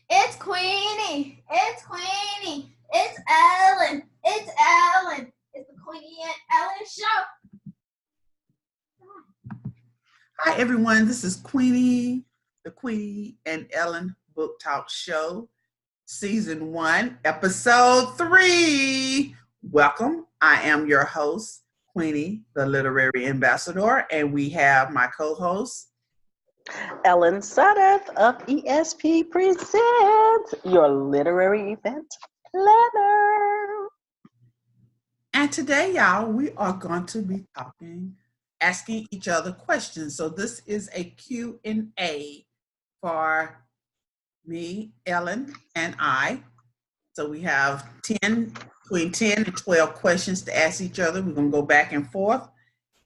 It's Queenie. It's Queenie. It's Ellen. It's Ellen. It's the Queenie and Ellen show. Hi, everyone. This is Queenie, the Queenie and Ellen Booktalk Show, Season 1, Episode 3. Welcome. I am your host, Queenie, the Literary Ambassador, and we have my co-host, Ellen Suddeth of ESP Presents, your literary event planner. and today, y'all, we are going to be asking each other questions. So this is a Q&A for me, Ellen, and I. So we have between 10 and 12 questions to ask each other. We're going to go back and forth,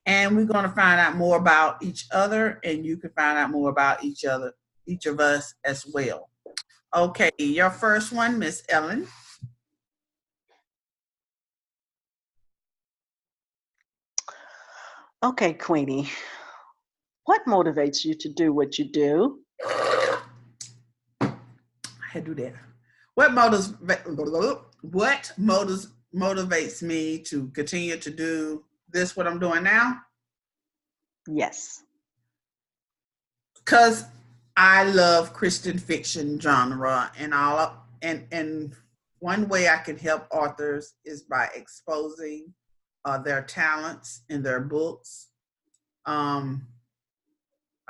and we're going to find out more about each other, and you can find out more about each of us as well. Okay, your first one, Miss Ellen. Okay, Queenie, what motivates you to do what you do? I had to do that. What motivates me to continue to do this, what I'm doing now? Yes. Because I love Christian fiction genre, and one way I can help authors is by exposing their talents in their books. I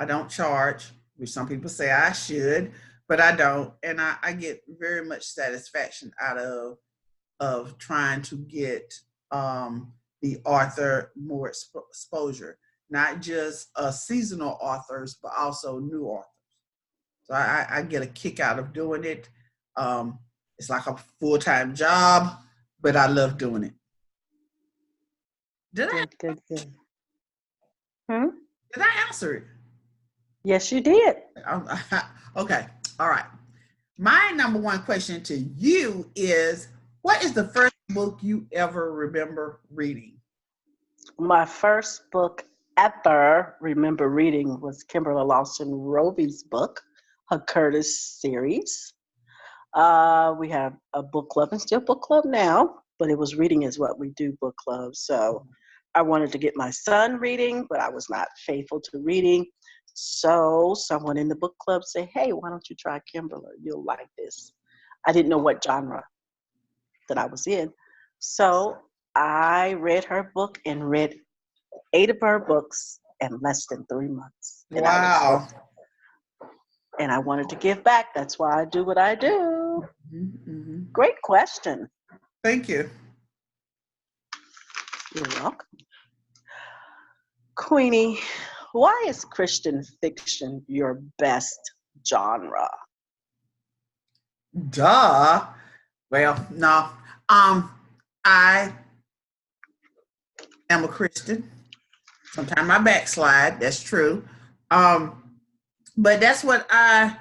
don't charge, which some people say I should, but I don't, and I get very much satisfaction out of trying to get the author more exposure, not just seasonal authors, but also new authors. So I get a kick out of doing it. It's like a full-time job, but I love doing it. Did Good. did Hmm? I answer it? Yes, you did. Okay, all right. My number one question to you is, what is the first book you ever remember reading? My first book ever remember reading was Kimberly Lawson Roby's book, her Curtis series. We have a book club and still book club now, but it was reading is what we do book club. So I wanted to get my son reading, but I was not faithful to reading. So someone in the book club said, hey, why don't you try Kimberly? You'll like this. I didn't know what genre that I was in. So I read her book and read 8 of her books in less than 3 months. And I was Wow. hooked. And I wanted to give back. That's why I do what I do. Mm-hmm. Great question. Thank you. You're welcome. Queenie, why is Christian fiction your best genre? Duh. Well, no. I am a Christian. Sometimes I backslide. That's true. But that's what I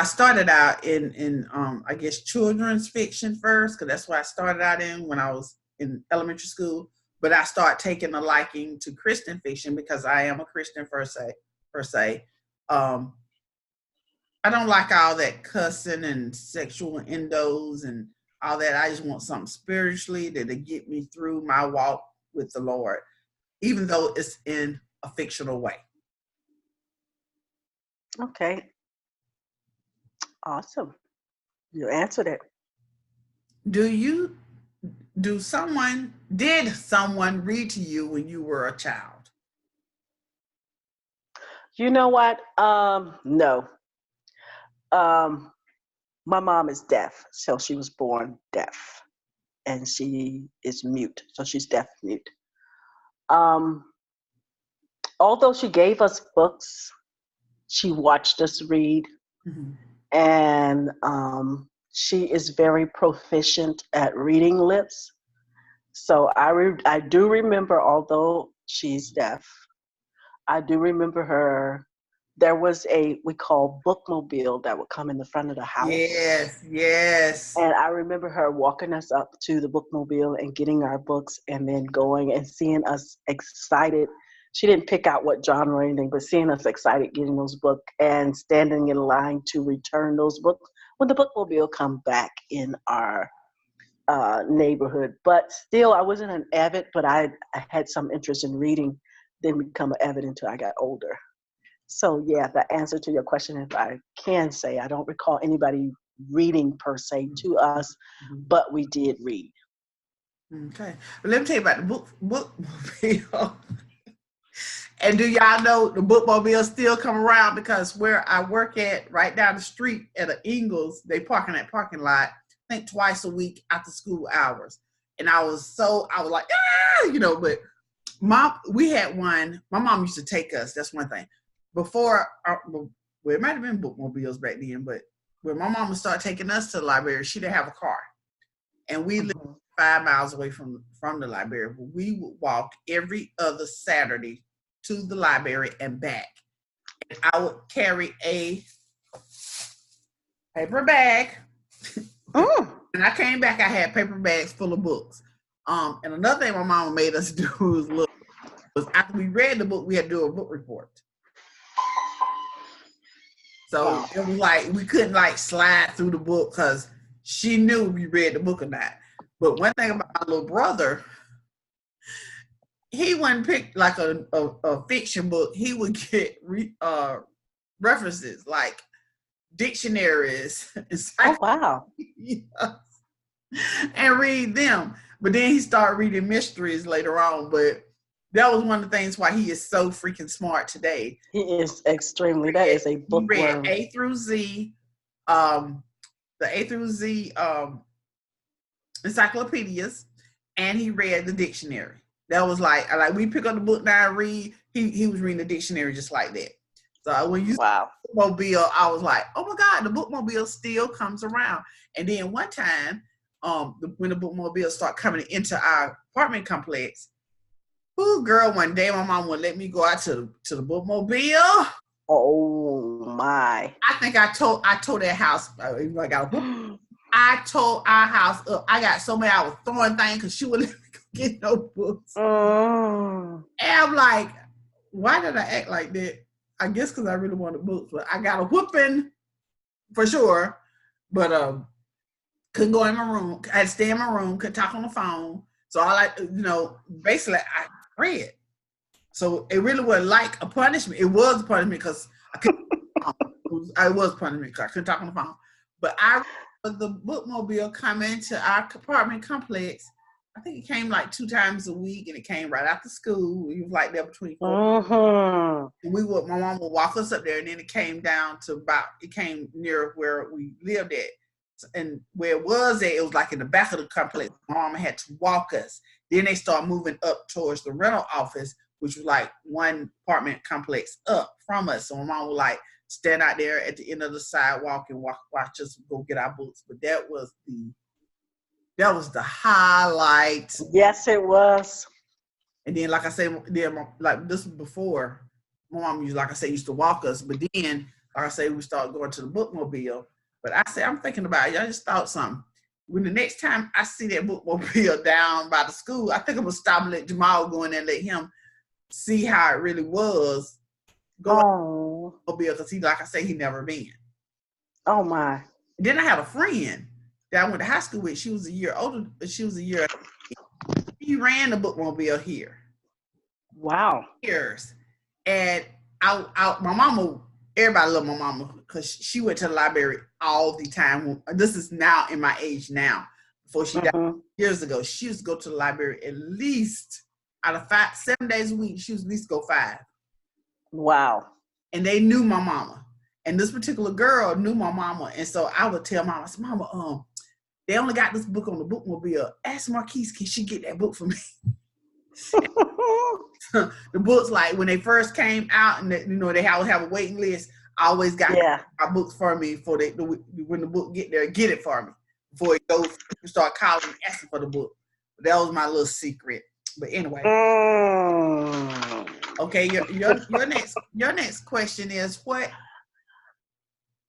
started out in I guess children's fiction first, because that's what I started out in when I was in elementary school. But I started taking a liking to Christian fiction because I am a Christian per se. Um, I don't like all that cussing and sexual endos and all that. I just want something spiritually that'll get me through my walk with the Lord, even though it's in a fictional way. Okay, awesome. You answered it. Did someone read to you when you were a child? You know what? No. Um, my mom is deaf, so she was born deaf, and she is mute, so she's deaf mute. Um, although she gave us books, she watched us read, Mm-hmm. and she is very proficient at reading lips. So I do remember, although she's deaf, I do remember her. There was we call Bookmobile that would come in the front of the house. Yes, yes. And I remember her walking us up to the Bookmobile and getting our books and then going and seeing us excited. she didn't pick out what genre or anything, but seeing us excited getting those books and standing in line to return those books when the bookmobile come back in our neighborhood. But still, I wasn't an avid, but I had some interest in reading, didn't become an avid until I got older. So yeah, the answer to your question, if I can say, I don't recall anybody reading per se to us, but we did read. Okay, but let me tell you about the bookmobile. And do y'all know the bookmobile still come around? Because where I work at, right down the street at a Ingles, they park in that parking lot, I think twice a week after school hours. And I was like, but we had one. My mom used to take us. That's one thing. Before, well, it might have been bookmobiles back then, but when my mom would start taking us to the library, she didn't have a car. And we lived 5 miles away from the library. We would walk every other Saturday to the library and back. And I would carry a paper bag. And I came back, I had paper bags full of books. And another thing my mama made us do was after we read the book, we had to do a book report. So it was like we couldn't like slide through the book because she knew we read the book or not. But one thing about my little brother, he wouldn't pick like a fiction book. He would get references like dictionaries and read them. But then he started reading mysteries later on. But that was one of the things why he is so freaking smart today. He is extremely. That is a bookworm. He read A through Z, the A through Z encyclopedias, and he read the dictionary. That was like we pick up the book now and read. He was reading the dictionary just like that. So when you saw the bookmobile, I was like, oh my God, the bookmobile still comes around. And then one time, when the bookmobile started coming into our apartment complex, one day my mom would let me go out to the bookmobile. Oh my! I think I told that house. I tore our house up. I got so mad I was throwing things because she wouldn't let me go get no books. And I'm like, why did I act like that? I guess because I really wanted books, but I got a whooping for sure. But couldn't go in my room. I had to stay in my room. Couldn't talk on the phone. So basically I read. So it really was like a punishment. It was a punishment because I couldn't. I was punishment because I couldn't talk on the phone. But the bookmobile come into our apartment complex. I think it came like 2 times a week, and it came right after school. We was like there between 4. And my mom would walk us up there, and then it came down to it came near where we lived at. And where it was like in the back of the complex. My mom had to walk us. Then they started moving up towards the rental office, which was like one apartment complex up from us. So my mom would like stand out there at the end of the sidewalk and watch us go get our books. But that was the highlight. Yes, it was. And then, like I said, like this was before my mom used to walk us. But then, like I say, we started going to the bookmobile. But I said, I'm thinking about it. I just thought something. When the next time I see that bookmobile down by the school, I think I'm gonna stop and let Jamal go in there and let him see how it really was. Go because like I say, he never been. Oh my! And then I had a friend that I went to high school with. She was a year older. She He ran the bookmobile here. Wow. Years, and my mama. Everybody loved my mama because she went to the library all the time. This is now in my age now. Before she died years ago, she used to go to the library at least out of 7 days a week. She used to at least go 5. Wow. And they knew my mama. And this particular girl knew my mama. And so I would tell mama, I said, Mama, they only got this book on the bookmobile. Ask Marquise, can she get that book for me? The books, like when they first came out, and they have a waiting list. I always got my books for me when the book get there, get it for me before it goes. People start calling and asking for the book. But that was my little secret. But anyway, okay. Your next question is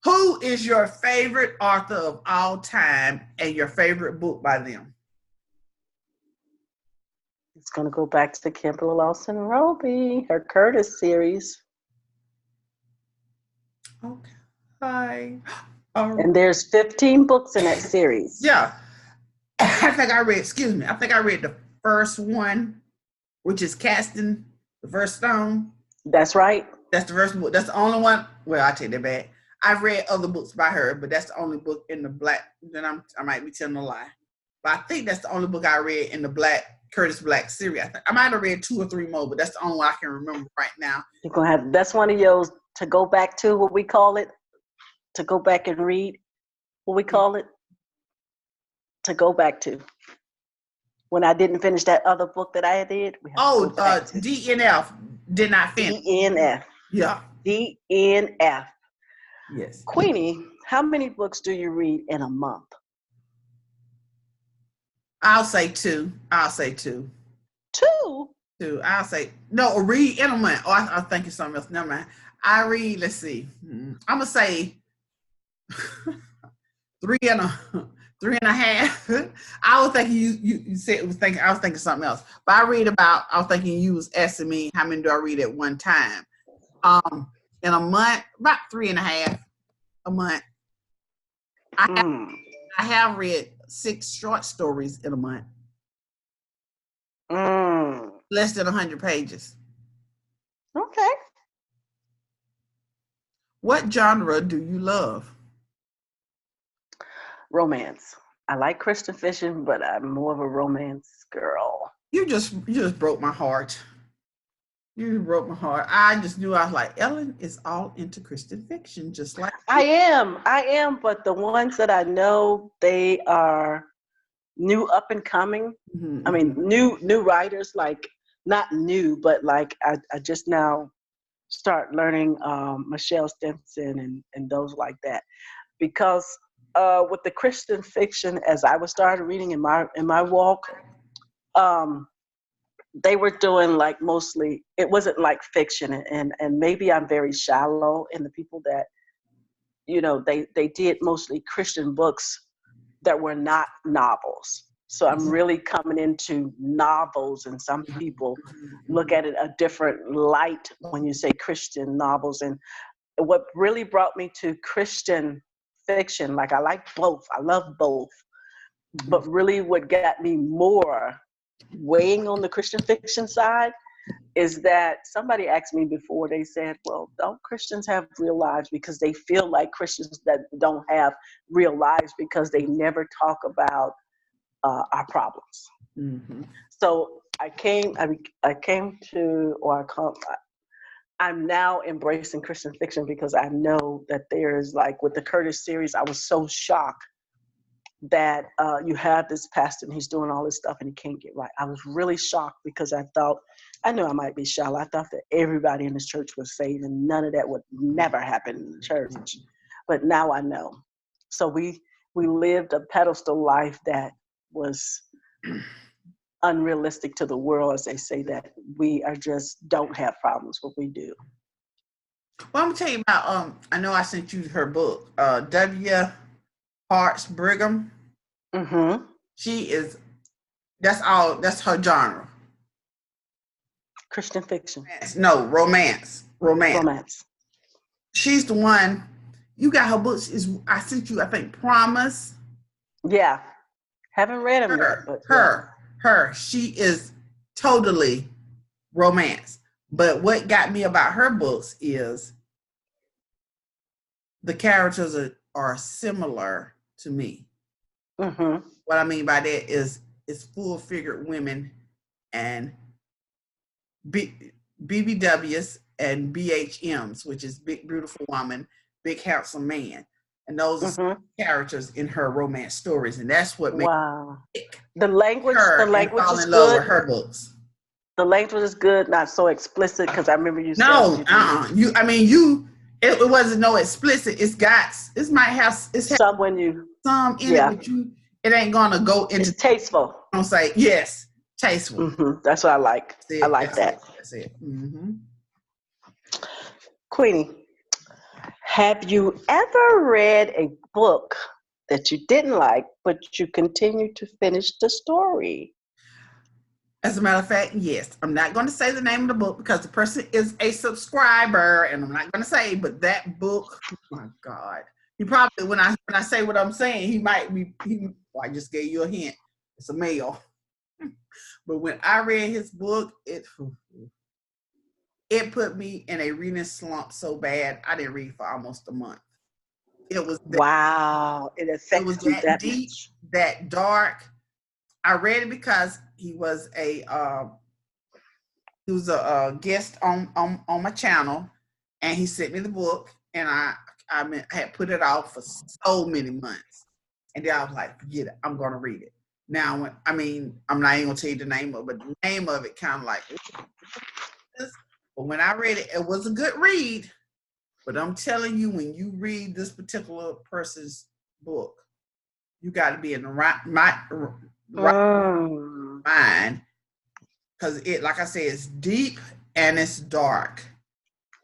who is your favorite author of all time and your favorite book by them? It's going to go back to Kimberly Lawson Roby, her Curtis series. Okay. Hi. And there's 15 books in that series. Yeah. I think I read the first one, which is Casting the First Stone. That's right. That's the first book. That's the only one. Well, I take that back. I've read other books by her, but that's the only book in the black. Then I might be telling a lie. But I think that's the only book I read in the Curtis Black series. I might have read 2 or 3 more, but that's the only one I can remember right now. You're gonna have that's one of yours to go back to, what we call it. To go back and read. What we call it? To go back to. When I didn't finish that other book that I did. DNF did not finish. DNF. Yeah. DNF. Yes. Queenie, how many books do you read in a month? I'll say 2. 2? 2. I'll say no. Read in a month. Oh, I think it's something else. Never mind. I read. Let's see. I'm gonna say 3 and a half. I was thinking you said I was thinking something else. But I was thinking you was asking me how many do I read at one time. In a month, about 3 and a half a month. I have read 6 short stories in a month. Less than 100 pages. Okay. What genre do you love? Romance. I like Christian fiction, but I'm more of a romance girl. You just broke my heart. You broke my heart. I just knew. I was like, Ellen is all into Christian fiction, just like I am, but the ones that I know, they are new up and coming. Mm-hmm. I mean, new writers, like not new, but like I just now start learning Michelle Stimson and those like that. Because with the Christian fiction, as I was started reading in my walk, they were doing like mostly, it wasn't like fiction, and maybe I'm very shallow in the people that, you know, they did mostly Christian books that were not novels. So I'm really coming into novels, and some people look at it a different light when you say Christian novels. And what really brought me to Christian fiction, like I like both, I love both, but really what got me more weighing on the Christian fiction side is that somebody asked me before, they said, well, don't Christians have real lives? Because they feel like Christians that don't have real lives because they never talk about our problems. Mm-hmm. So I'm now embracing Christian fiction because I know that there's, like with the Curtis series, I was so shocked that you have this pastor and he's doing all this stuff and he can't get right. I was really shocked because I knew I might be shallow. I thought that everybody in this church was saved and none of that would never happen in the church. But now I know. So we lived a pedestal life that was unrealistic to the world, as they say that we are just don't have problems, but we do. Well, I'm gonna tell you about I know I sent you her book, W. Hart's Brigham. Mm-hmm. That's her genre. Christian fiction. No, romance. Romance. She's the one. You got her books. I sent you, I think, Promise. Yeah. Haven't read them yet. But her. She is totally romance. But what got me about her books is the characters are similar to me. Mm-hmm. What I mean by that is it's full-figured women and BBWs and BHMs, which is big, beautiful woman, big, handsome man. And those are characters in her romance stories. And that's what makes the language fall is in love good. with her books. The language is good, not so explicit, because I remember you said it wasn't no explicit. It might have some in it, but it ain't gonna go into. It's tasteful. Don't say yes, tasteful. Mm-hmm. That's what I like. I like that. That's it. Mm-hmm. Queenie, have you ever read a book that you didn't like, but you continue to finish the story? As a matter of fact, yes. I'm not going to say the name of the book because the person is a subscriber, and I'm not going to say. But that book, oh my God, he probably when I say what I'm saying, he might be. Well, I just gave you a hint. It's a male. But when I read his book, it put me in a reading slump so bad I didn't read for almost a month. It was wow. It affected you that that deep, much. that dark. I read it because he was a guest on my channel, and he sent me the book, and I had put it off for so many months, and then I was like, forget it, I'm gonna read it. Now, I'm not even gonna tell you the name of it, but the name of it kind of like, but when I read it, it was a good read. But I'm telling you, when you read this particular person's book, you got to be in the right mind, because it, like I said, it's deep and it's dark,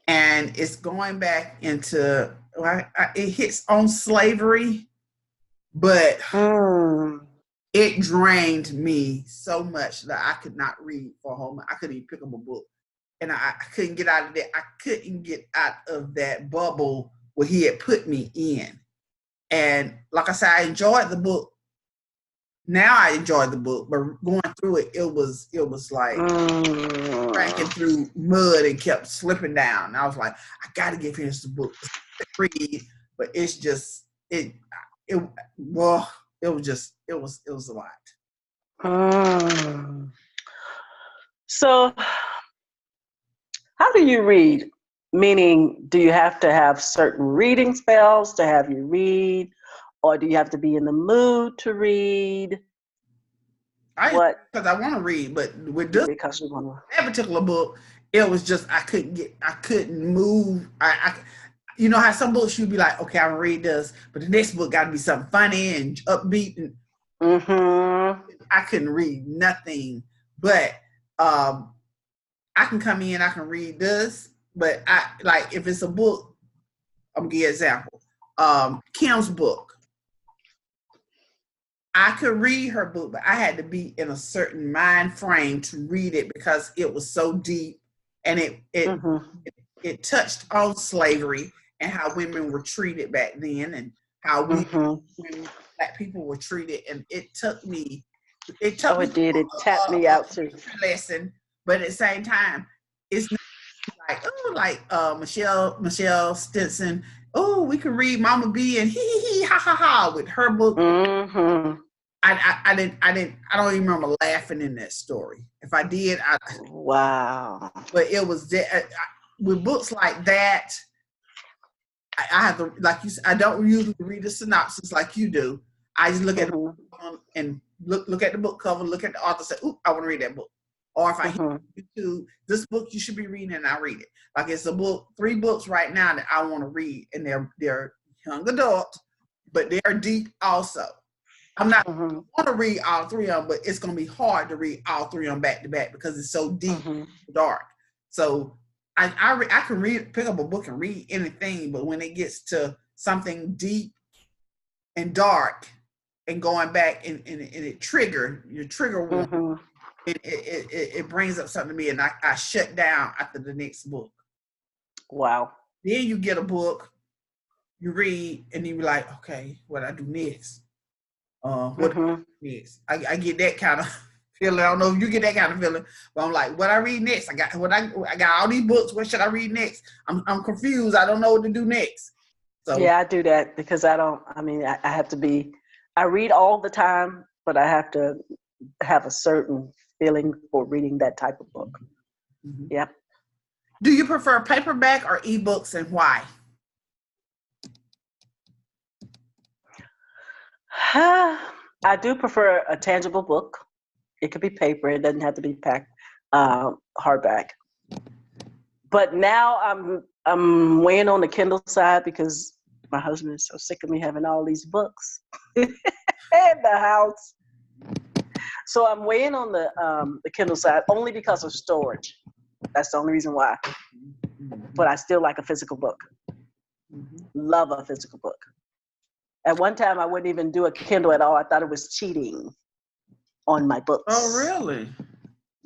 and it's going back into it hits on slavery, but it drained me so much that I could not read for a whole month. I couldn't even pick up a book, and I couldn't get out of that. I couldn't get out of that bubble where he had put me in. And like I said, I enjoyed the book. Now I enjoyed the book, but going through it, it was like cracking through mud and kept slipping down. And I was like, I got to get finished the book, read, but it's just it was a lot. So, how do you read? Meaning, do you have to have certain reading spells to have you read, or do you have to be in the mood to read? Because I want to read, but with this, because you want that particular book, it was just I couldn't move. I you know how some books you'd be like, okay, I'm gonna read this, but the next book got to be something funny and upbeat, and I couldn't read nothing. But I can come in, I can read this, but I like if it's a book. I'm gonna give you an example. Kim's book. I could read her book, but I had to be in a certain mind frame to read it because it was so deep, and it touched on slavery and how women were treated back then, and how when Black people were treated, and it took me. It tapped me out too. Lesson, but at the same time, it's not like Michelle Stinson. Oh, we can read Mama B and hee ha ha ha with her book. I don't even remember laughing in that story. If I did, wow. But it was with books like that. I have to, like you said, I don't usually read the synopsis like you do. I just look at the book and look at the book cover, look at the author, say, "Ooh, I want to read that book." Or if I hear YouTube, this book you should be reading, and I read it. Like it's a book, 3 books right now that I want to read, and they're young adult, but they're deep also. I'm not going to read all 3 of them, but it's going to be hard to read all 3 of them back to back because it's so deep, and dark. So I can pick up a book and read anything, but when it gets to something deep and dark and going back and it trigger one, it brings up something to me, and I shut down after the next book. Wow. Then you get a book, you read, and you be like, okay, what do I do next? Next? I get that kind of feeling. I don't know if you get that kind of feeling, but I'm like, what I read next? I got all these books. What should I read next? I'm confused. I don't know what to do next. So yeah, I do that because I have to be. I read all the time, but I have to have a certain feeling for reading that type of book. Yep. Do you prefer paperback or ebooks, and why? I do prefer a tangible book. It could be paper. It doesn't have to be packed hardback. But now I'm weighing on the Kindle side because my husband is so sick of me having all these books in the house. So I'm weighing on the Kindle side only because of storage. That's the only reason why. But I still like a physical book. Love a physical book. At one time, I wouldn't even do a Kindle at all. I thought it was cheating on my books. Oh, really?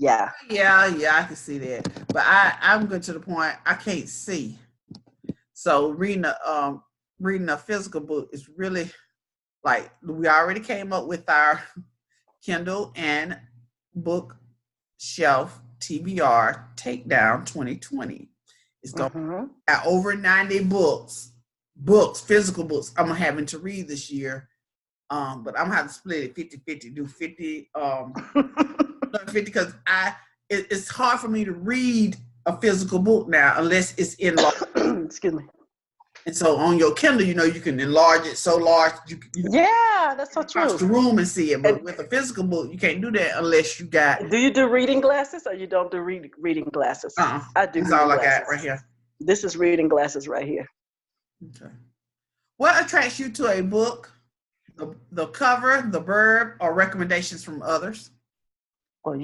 Yeah. Yeah, I can see that. But I'm good to the point I can't see. So reading a physical book is really like we already came up with our Kindle and bookshelf TBR takedown 2020. It's going to have over 90 books, physical books I'm having to read this year. But I'm gonna have to split it 50-50, do 50 50 because it's hard for me to read a physical book now unless it's enlarged. Excuse me. And so on your Kindle, you can enlarge it so large yeah, that's so true. Across the room and see it. But with a physical book, you can't do that unless you got. Do you do reading glasses or you don't do reading glasses? I do. That's all I got right here. This is reading glasses right here. Okay. What attracts you to a book? The cover, the blurb, or recommendations from others? Well,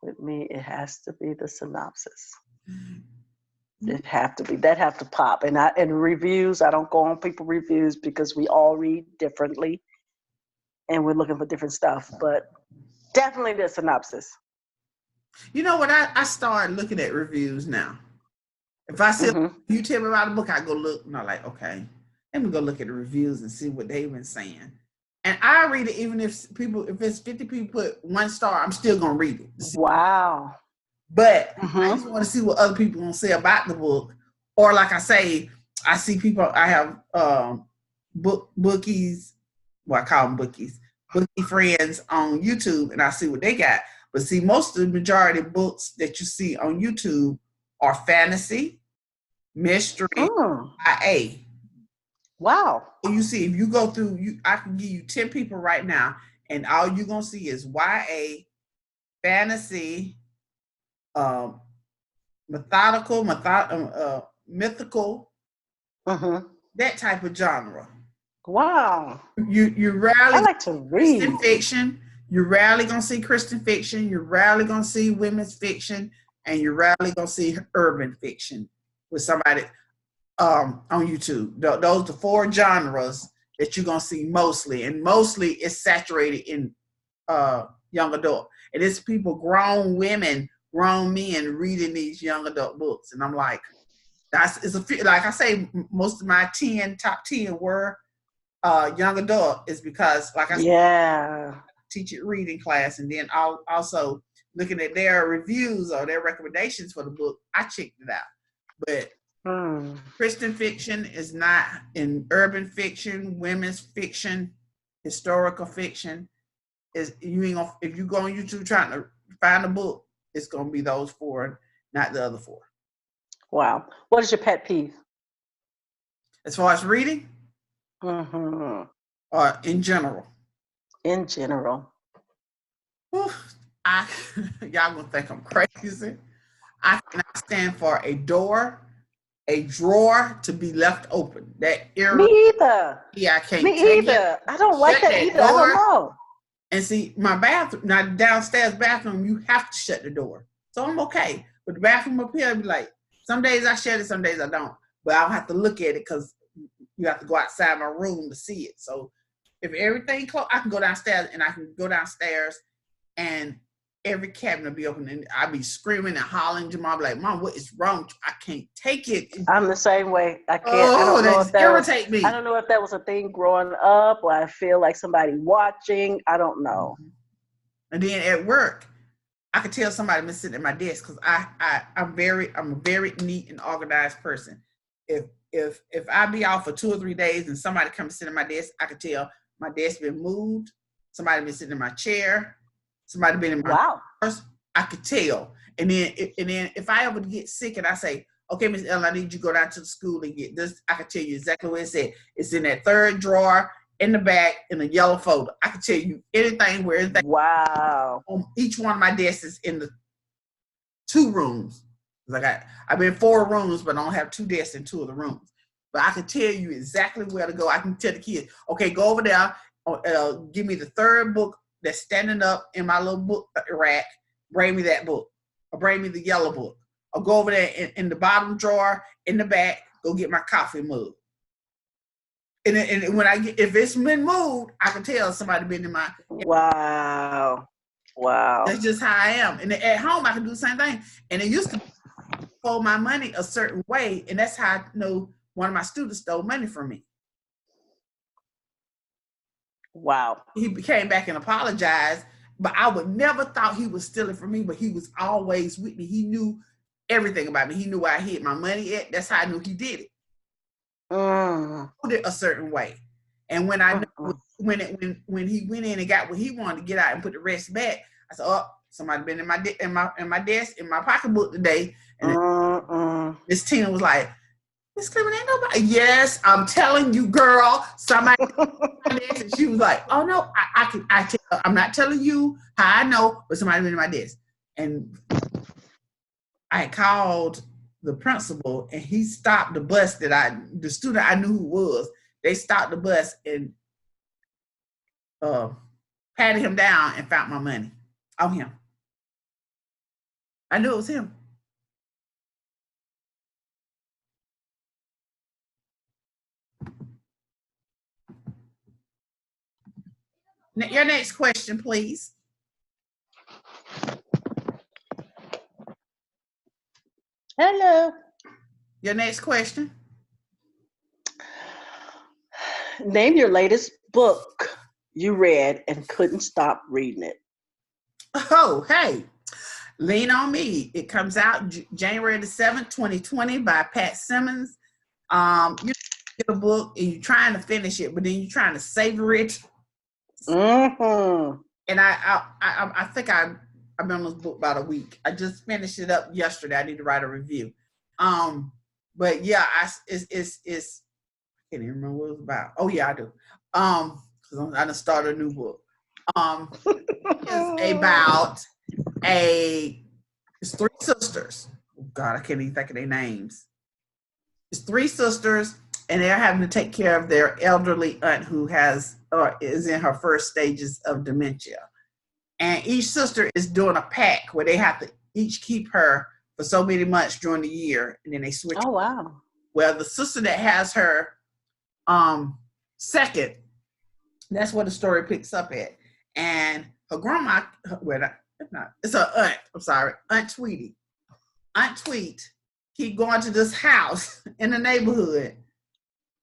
with me, it has to be the synopsis. It have to be that have to pop. And reviews, I don't go on people reviews because we all read differently, and we're looking for different stuff. But definitely the synopsis. You know what? I started looking at reviews now. If I see you tell me about a book, I go look, and I'm like, okay, let me go look at the reviews and see what they've been saying. And I read it even if it's 50 people put 1 star, I'm still gonna read it. Wow. But I just want to see what other people gonna say about the book. Or like I say, I see people, I have bookies, well, I call them bookies, bookie friends on YouTube, and I see what they got. But see, most of the majority of books that you see on YouTube are fantasy, mystery, YA. Wow. You see, if you go through, I can give you 10 people right now, and all you're gonna see is YA, fantasy, mythical, that type of genre. Wow. You rarely I like to read Christian fiction. You're rarely gonna see Christian fiction. You're rarely gonna see women's fiction, and you're rarely gonna see urban fiction with somebody on YouTube. Those are the 4 genres that you're gonna see mostly, and mostly it's saturated in young adult. And it's people, grown women, grown men reading these young adult books, and I'm like, like I say, most of my top 10 were young adult, is because like I said, teach it reading class, and then I'll also looking at their reviews or their recommendations for the book, I checked it out. But Christian fiction is not in urban fiction, women's fiction, historical fiction. Is you ain't gonna, if you go on YouTube trying to find a book, it's gonna be those 4, not the other 4. Wow. What is your pet peeve? As far as reading? Or in general? In general. Y'all gonna think I'm crazy. I cannot stand for a drawer to be left open. That era. Me either. Yeah, I can't. Me either. I don't like that either. I don't know. And see, my bathroom, now downstairs bathroom, you have to shut the door. So I'm okay. But the bathroom up here, I'd be like, some days I shut it, some days I don't. But I'll have to look at it because you have to go outside my room to see it. So if everything closed, I can go downstairs, and I can go downstairs and every cabinet will be open, and I'll be screaming and hollering to Mom, like, Mom, what is wrong? I can't take it. I'm the same way. I can't. Oh, that irritate me. I don't know if that was a thing growing up, or I feel like somebody watching. I don't know. And then at work, I could tell somebody been sitting at my desk because I'm a very neat and organized person. If I be off for 2 or 3 days and somebody comes to sit at my desk, I could tell my desk been moved. Somebody been sitting in my chair. Somebody been in my purse. I could tell. And then if I ever get sick and I say, okay, Miss Ellen, I need you to go down to the school and get this, I can tell you exactly what it said. It's in that 3rd drawer in the back in a yellow folder. I can tell you anything where anything. Wow. On each one of my desks is in the 2 rooms. I've been 4 rooms, but I don't have 2 desks in 2 of the rooms. But I can tell you exactly where to go. I can tell the kids, okay, go over there, give me the 3rd book that's standing up in my little book rack. Bring me that book. Or bring me the yellow book. Or go over there in the bottom drawer in the back, go get my coffee mug. And when if it's been moved, I can tell somebody been in my. Wow. Wow. That's just how I am. And at home, I can do the same thing. And it used to fold my money a certain way, and that's how I know one of my students stole money from me. Wow. He came back and apologized, but I would never thought he was stealing from me, but he was always with me. He knew everything about me. He knew where I hid my money at. That's how I knew he did it. Put it a certain way. And when I knew, when he went in and got what he wanted to get out and put the rest back, I said, "Oh, somebody been in my desk in my pocketbook today." And Miss Tina was like, "Miss Clem, ain't nobody." Yes, I'm telling you, girl. Somebody. And she was like, "Oh no, I'm not telling you how I know, but somebody been in my desk." And I called the principal, and he stopped the bus the student I knew who was. They stopped the bus and patted him down and found my money on him. I knew it was him. Your next question, please. Hello. Your next question. Name your latest book you read and couldn't stop reading it. Oh, hey. Lean on Me. It comes out January the 7th, 2020 by Pat Simmons. You get a book and you're trying to finish it, but then you're trying to savor it. Mm-hmm. And I think I've been on this book about a week. I just finished it up yesterday. I need to write a review. But yeah, it's I can't even remember what it was about. Oh yeah, I do. Because I done started a new book. It's about it's three sisters. Oh God, I can't even think of their names. It's three sisters, and they're having to take care of their elderly aunt who is in her first stages of dementia. And each sister is doing a pact where they have to each keep her for so many months during the year, and then they switch. Oh wow. Well, the sister that has her second, that's where the story picks up at. And her grandma, it's her aunt, I'm sorry, Aunt Tweety. Aunt Tweet keep going to this house in the neighborhood,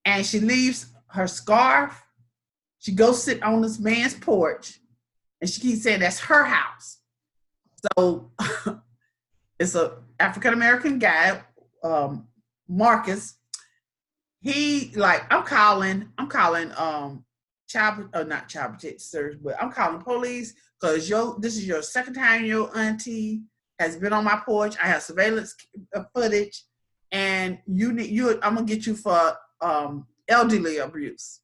and she leaves her scarf. She goes sit on this man's porch, and she keeps saying that's her house. So it's a African American guy, Marcus. He like I'm calling not child protective service, but I'm calling police because this is your second time your auntie has been on my porch. I have surveillance footage, and I'm gonna get you for elderly abuse,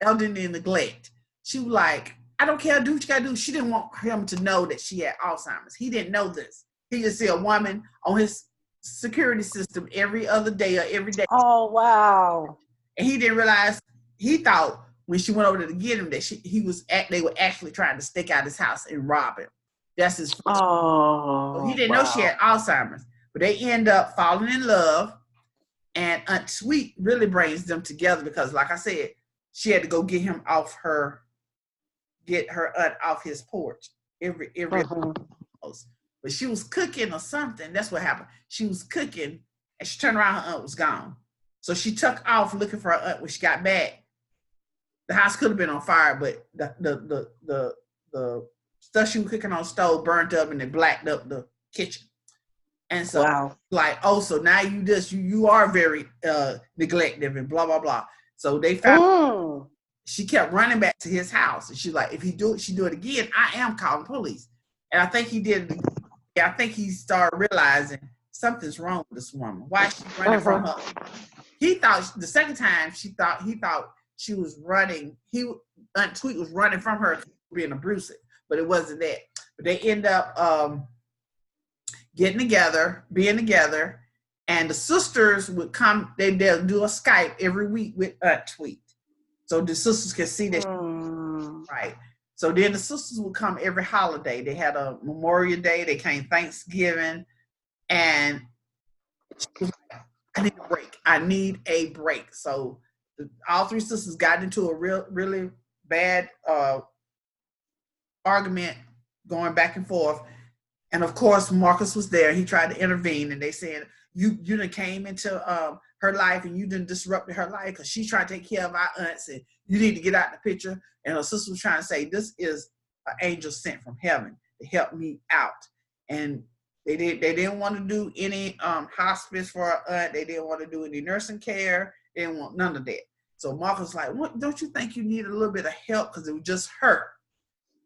elderly neglect. She was like, I don't care, do what you gotta do. She didn't want him to know that she had Alzheimer's. He didn't know this. He just see a woman on his security system every other day or every day. Oh wow. And he didn't realize, he thought when she went over to get him that they were actually trying to stake out his house and rob him. That's his first. Oh. So he didn't know she had Alzheimer's. But they end up falling in love, and Aunt Sweet really brings them together because, like I said, she had to go get her aunt off his porch every house. But she was cooking or something. That's what happened. She was cooking, and she turned around, her aunt was gone. So she took off looking for her aunt. When she got back, the house could have been on fire, but the stuff she was cooking on the stove burnt up, and it blacked up the kitchen. And so, like, oh, so now you are very neglective and blah blah blah. So they found she kept running back to his house, and she's like, if she do it again, I am calling police. And I think he did. I think he started realizing something's wrong with this woman. Why is she running from her? He thought the second time he thought she was running. Aunt Tweet was running from her being abusive, but it wasn't that. But they end up getting together, being together, and the sisters would come. They'll do a Skype every week with Aunt Tweet, so the sisters can see that. Right. So then the sisters would come every holiday. They had a Memorial Day. They came Thanksgiving, and she was like, I need a break. So all three sisters got into a really bad argument going back and forth. And of course, Marcus was there. He tried to intervene, and they said, you done came into her life, and you done disrupted her life because she tried to take care of our aunts, and you need to get out the picture. And her sister was trying to say, this is an angel sent from heaven to help me out. And they didn't want to do any hospice for her aunt. They didn't want to do any nursing care. They didn't want none of that. So Marcus was like, what, don't you think you need a little bit of help? Because it was just her.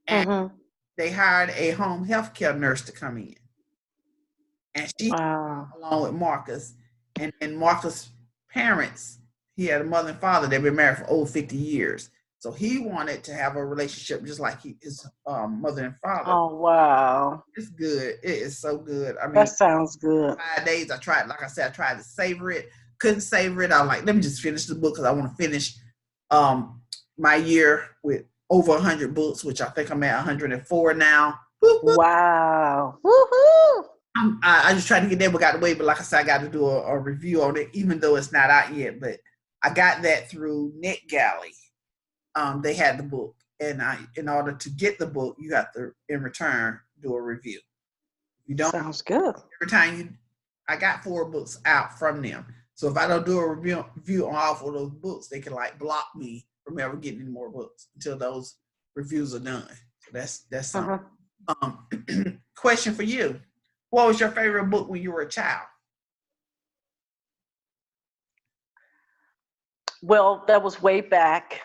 And they hired a home health care nurse to come in. And she, along with Marcus, and Marcus' parents, he had a mother and father. They've been married for over 50 years. So he wanted to have a relationship just like his mother and father. Oh, wow. It's good. It is so good. I mean, that sounds good. 5 days, I tried, like I said, I tried to savor it. Couldn't savor it. I was like, let me just finish the book because I want to finish my year with over 100 books, which I think I'm at 104 now. Woo-hoo. Wow. Woohoo! I just tried to get that book out of the way, but like I said, I got to do a review on it, even though it's not out yet. But I got that through NetGalley. They had the book, and in order to get the book, you have to, in return, do a review. You don't. Sounds good. Every time I got 4 books out from them. So if I don't do a review on all 4 of those books, they can like block me from ever getting any more books until those reviews are done. So that's something. Question for you. What was your favorite book when you were a child? Well, that was way back,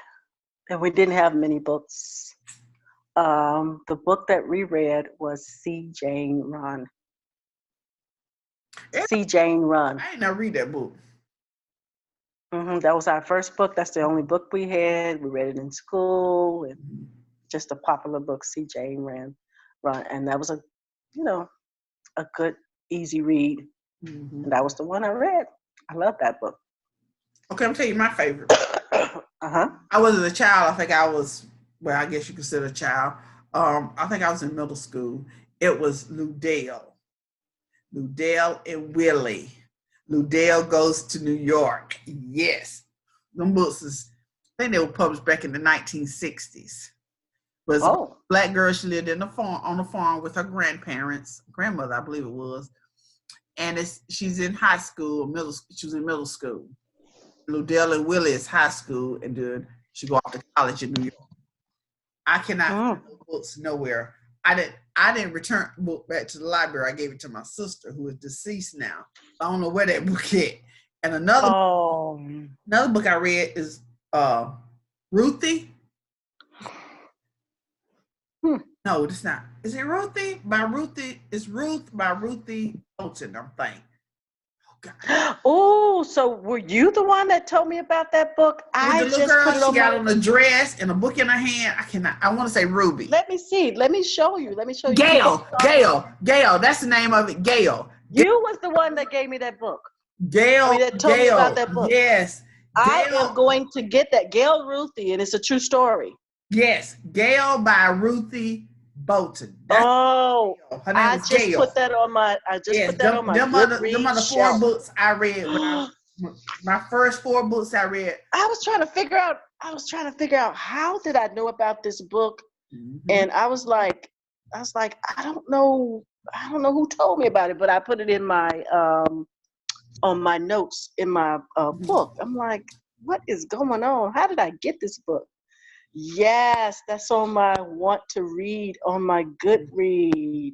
and we didn't have many books. The book that we read was See Jane Run. See Jane Run. I did not read that book. That was our first book. That's the only book we had. We read it in school, and just a popular book, See Jane Run. And that was a good, easy read. And that was the one I read. I love that book. Okay, I'm tell you my favorite. I wasn't a child. I think I was, well, I guess you consider a child. I think I was in middle school. It was Ludale and Willie. Ludale Goes to New York. Yes. Them books I think they were published back in the 1960s. But a black girl, she lived on a farm with her grandmother, I believe it was. And she's in high school, she was in middle school. Ludale and Willie is high school, and then she go off to college in New York. I cannot find books nowhere. I didn't return the book back to the library. I gave it to my sister, who is deceased now. I don't know where that book is. And another book I read is Ruthie. No, it's not. Is it Ruthie? It's Ruth by Ruthie Bolton, I'm thinking. Oh, so were you the one that told me about that book? I just girl, put it on. She got on a dress and a book in her hand. I want to say Ruby. Let me see. Let me show you. Gail. That's the name of it. Gail. You was the one that gave me that book. Gail. That told me about that book. Yes. I am going to get that. Gail Ruthie, and it's a true story. Yes. Gail by Ruthie Bolton. I just put that on my. Them other 4 books I read. My first 4 books I read. I was trying to figure out how did I know about this book, and I was like, I don't know who told me about it, but I put it in my on my notes in my book. I'm like, what is going on? How did I get this book? Yes, that's on my want to read on my Goodread.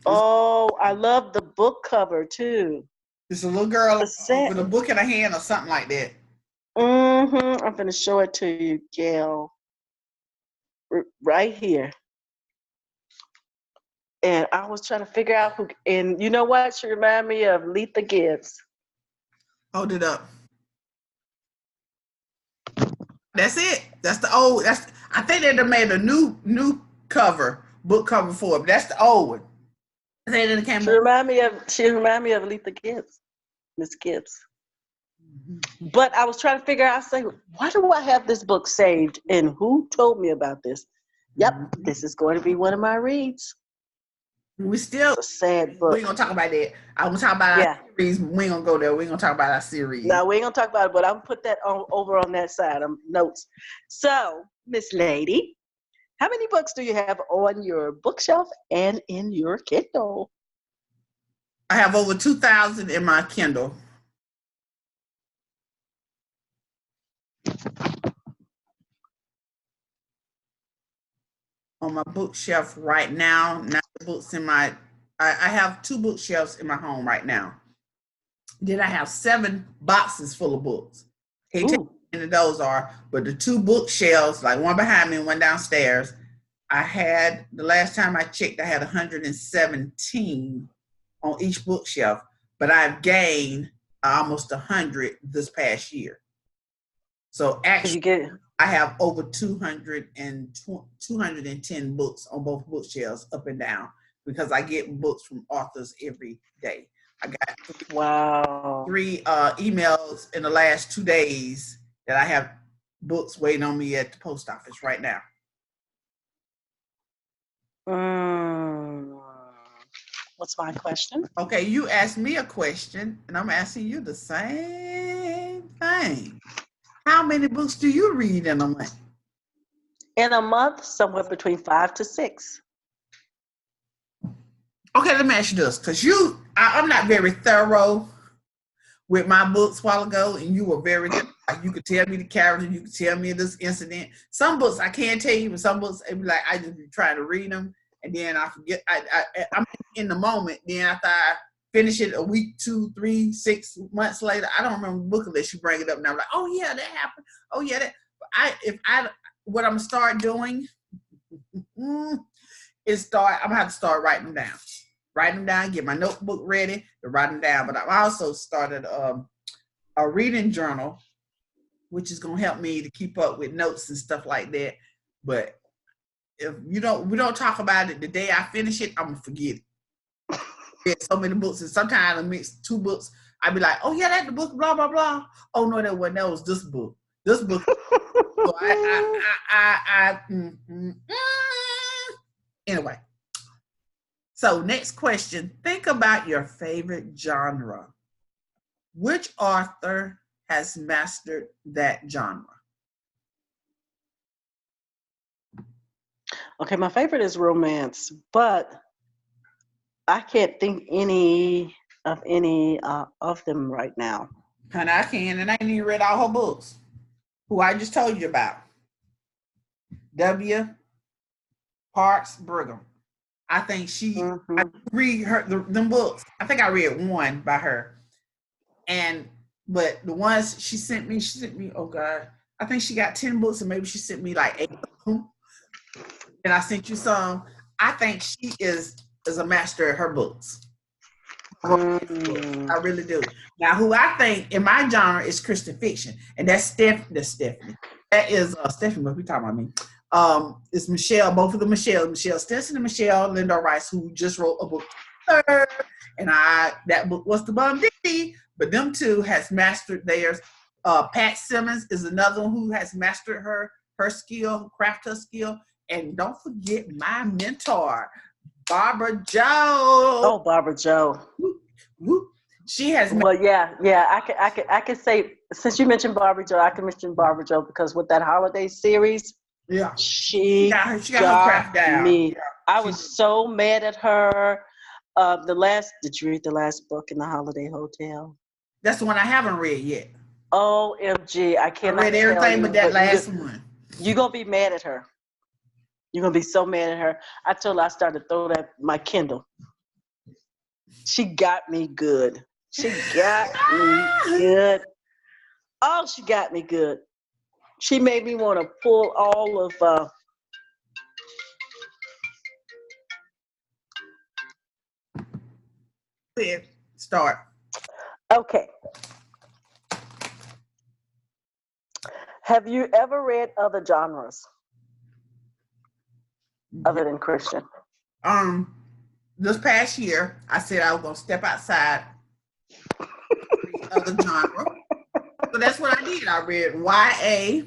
Oh, I love the book cover too. It's a little girl with a book in her hand or something like that. I'm going to show it to you, Gail. Right here. And I was trying to figure out who, and you know what? She reminded me of Letha Gibbs. Hold it up. That's it. That's the old. I think they made a new book cover for it. That's the old one. She remind me of Letha Gibbs, Miss Gibbs. But I was trying to figure out. I say, why do I have this book saved? And who told me about this? Yep, this is going to be one of my reads. It's a sad book. We ain't gonna talk about that. I'm gonna talk about our series. We ain't gonna go there. We ain't gonna talk about our series. No, we ain't gonna talk about it. But I'm gonna put that over on that side of notes. So, Miss Lady, How many books do you have on your bookshelf and in your Kindle? I have over 2,000 in my Kindle. On my bookshelf right now, not the books in my, I have 2 bookshelves in my home right now. Then I have 7 boxes full of books. Can't tell you how many those are, but the 2 bookshelves, like one behind me and one downstairs, I had, the last time I checked, I had 117 on each bookshelf, but I've gained almost 100 this past year. So actually, I have over 210 books on both bookshelves up and down because I get books from authors every day. I got 3 emails in the last 2 days that I have books waiting on me at the post office right now. What's my question? Okay, you asked me a question, and I'm asking you the same thing. How many books do you read in a month? In a month, somewhere between 5 to 6. Okay, let me ask you this, because I'm not very thorough with my books a while ago, and you were very good. You could tell me the character, you could tell me this incident. Some books I can't tell you, but some books it'd be like I just be trying to read them, and then I forget. I'm in the moment. Then after I finish it a week, 2, 3, 6 months later, I don't remember the book unless you bring it up. And I'm like, oh yeah, that happened. Oh yeah, that. What I'm gonna start doing is I'm gonna have to start writing them down. Write them down, get my notebook ready to write them down. But I've also started a reading journal, which is going to help me to keep up with notes and stuff like that. But if we don't talk about it the day I finish it, I'm going to forget it. There's so many books, and sometimes I mix 2 books. I'd be like, oh yeah, that's the book, blah, blah, blah. Oh no, that wasn't. That was this book. This book. So anyway. So next question, think about your favorite genre. Which author has mastered that genre? Okay, my favorite is romance, but I can't think of any of them right now. And I can, and I ain't even read all her books. Who I just told you about. W. Parks Brigham. I think I read them books. I think I read one by her. But the ones she sent me, oh God, I think she got 10 books, and maybe she sent me like 8 of them. And I sent you some. I think she is a master at her books. I really do. Now, who I think in my genre is Christian fiction, and that's Stephanie. That is Stephanie, but we talking about me. It's Michelle, both of them Michelle Stinson and Michelle Linda Rice, who just wrote a book. And that book was the Bum Diddy, but them 2 has mastered theirs. Pat Simmons is another one who has mastered her skill, craft her skill. And don't forget my mentor, Barbara Jo. Oh, Barbara Jo. She has. Well, yeah. I can say, since you mentioned Barbara Jo, I can mention Barbara Jo because with that holiday series, yeah, she got her craft down. Me. Yeah. I was so mad at her. Did you read the last book in the Holiday Hotel? That's the one I haven't read yet. OMG, I cannot. I read everything but that last one. You're gonna be mad at her. You're gonna be so mad at her. I told her I started to throw my Kindle. She got me good. She got me good. Oh, she got me good. She made me want to pull all of. Start. Okay. Have you ever read other genres other than Christian? This past year, I said I was gonna step outside other genre. So that's what I did. I read YA.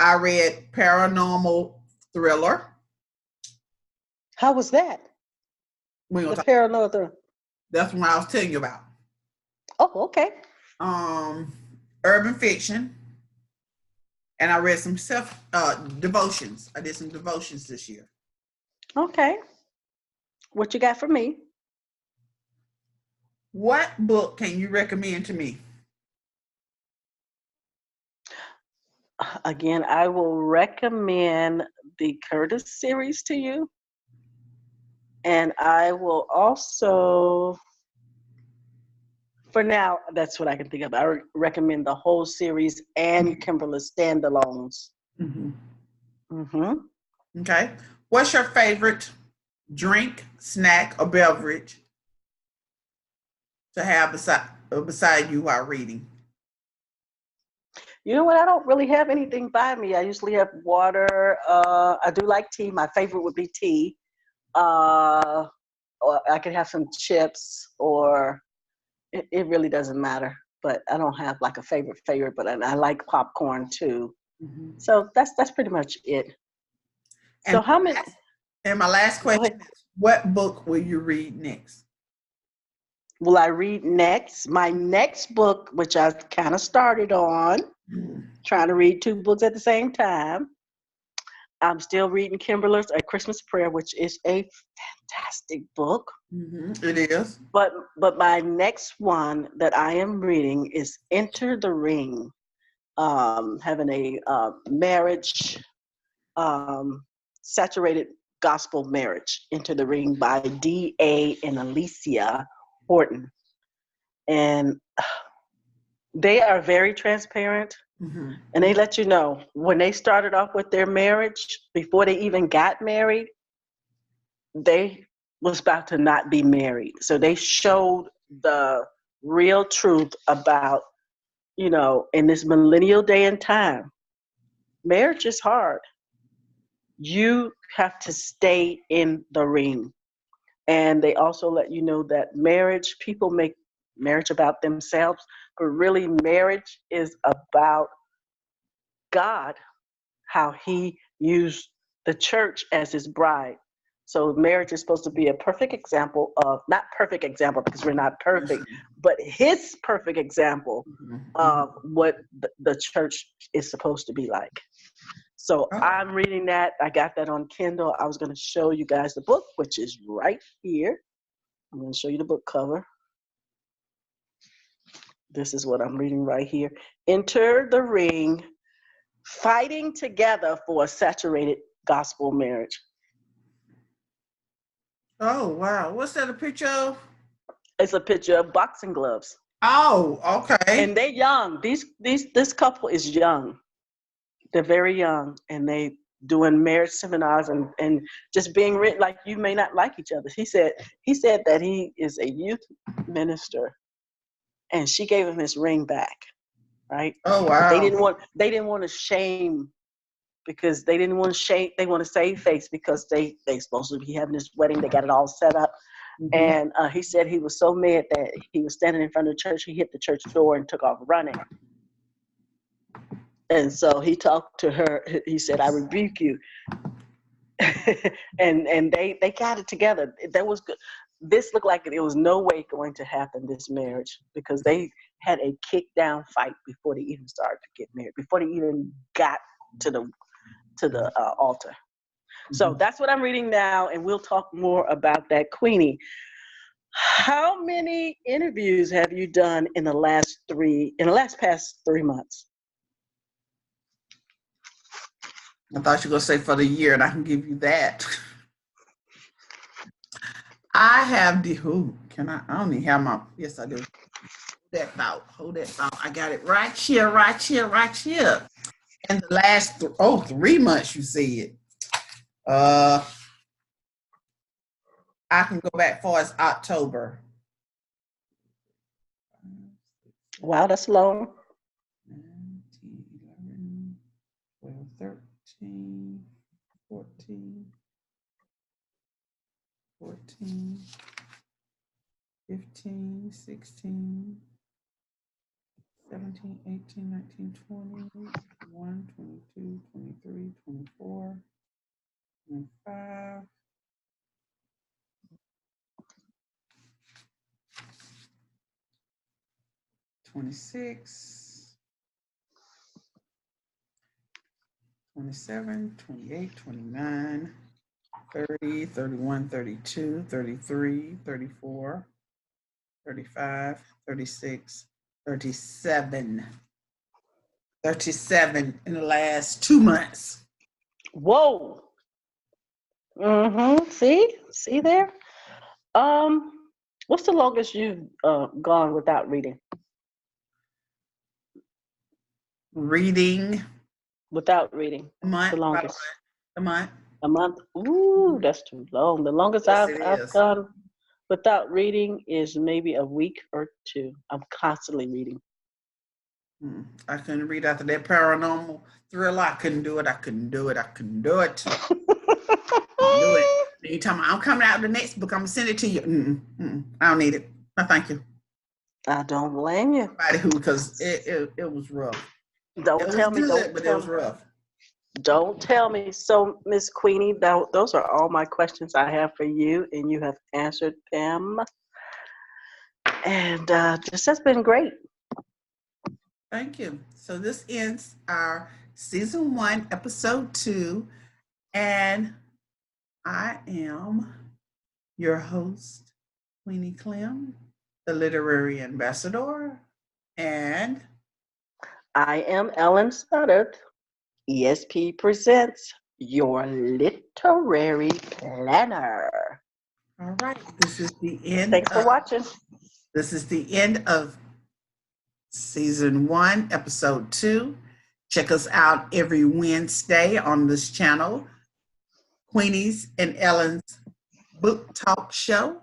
I read paranormal thriller. How was that? The paranormal thriller. That's what I was telling you about. Oh, okay. Urban fiction. And I read some self devotions. I did some devotions this year. Okay. What you got for me? What book can you recommend to me? Again, I will recommend the Curtis series to you. And I will also, for now, that's what I can think of. I recommend the whole series and Kimberly's standalones. Mm-hmm. Mm-hmm. Okay. What's your favorite drink, snack, or beverage to have beside you while reading? You know what? I don't really have anything by me. I usually have water. I do like tea. My favorite would be tea. Or I could have some chips, or it really doesn't matter. But I don't have like a favorite, but I like popcorn too. Mm-hmm. So that's pretty much it. So And how many? and my last Go question ahead. is, what book will you read next? Will I read next? My next book, which I kind of started on, trying to read 2 books at the same time. I'm still reading Kimberly's A Christmas Prayer, which is a fantastic book. Mm-hmm. It is. But my next one that I am reading is Enter the Ring, having a marriage, saturated gospel marriage. Enter the Ring by D.A. and Alicia Horton. And they are very transparent. Mm-hmm. And they let you know when they started off with their marriage, before they even got married, they was about to not be married. So they showed the real truth about, in this millennial day and time, marriage is hard. You have to stay in the ring. And they also let you know that people make marriage about themselves, but really marriage is about God, how he used the church as his bride. So marriage is supposed to be a perfect example of, not perfect example because we're not perfect, but his perfect example of what the church is supposed to be like. So Oh. I'm reading that. I got that on Kindle. I was going to show you guys the book, which is right here. I'm going to show you the book cover. This is what I'm reading right here. Enter the Ring, Fighting Together for a Saturated Gospel Marriage. Oh, wow. What's that a picture of? It's a picture of boxing gloves. Oh, okay. And they're young. This couple is young. They're very young, and they doing marriage seminars and just being written like you may not like each other. He said that he is a youth minister, and she gave him his ring back, right? Oh, But they wow. didn't want to shame, because they didn't want to shame. They want to save face because they supposed to be having this wedding. They got it all set up. Mm-hmm. And he said he was so mad that he was standing in front of the church. He hit the church door and took off running. And so he talked to her. He said, "I rebuke you." and they got it together. That was good. This looked like it was no way going to happen, this marriage, because they had a kick down fight before they even started to get married, before they even got to the altar. So that's what I'm reading now, and we'll talk more about that. Queenie, how many interviews have you done in the past 3 months? I thought you were going to say for the year, and I can give you that. I have I don't even have my, yes, I do. Hold that thought. I got it right here. And the last, 3 months, you said. I can go back far as October. Wow, that's long. 9, 10, 11, 12, 13, 14, 14, 15, 16, 17, 18, 19, 20, 21, 22, 23, 24, 25, 26, 27, 28, 29, 30, 31, 32, 33, 34, 35, 36, 37. 37 in the last 2 months. Whoa. Mm-hmm. See there? What's the longest you've gone without reading? Reading Without reading. a month, The about longest. a month. A month? Ooh, that's too long. The longest Yes, it I've is. gone without reading is maybe a week or two. I'm constantly reading. I couldn't read after that paranormal thriller. I couldn't do it. I couldn't do it. I couldn't do it. Do it. You tell me I'm coming out with the next book. I'm gonna send it to you. I don't need it. No, thank you. I don't blame you. Everybody who, because it was rough. Don't It was tell me. good, but it was rough. Don't tell me. So, Miss Queenie, those are all my questions I have for you, and you have answered them. And this has been great. Thank you. So this ends our season 1, episode 2, and I am your host, Queenie Clem, the literary ambassador, and I am Ellen Sutter. ESP presents your literary planner. all right, this is the end. Thanks for watching. This is the end of season 1, episode 2. Check us out every Wednesday on this channel, Queenies and Ellen's Book Talk Show.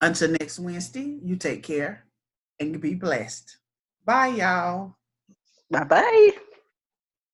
Until next Wednesday, you take care and be blessed. Bye, y'all. Bye-bye.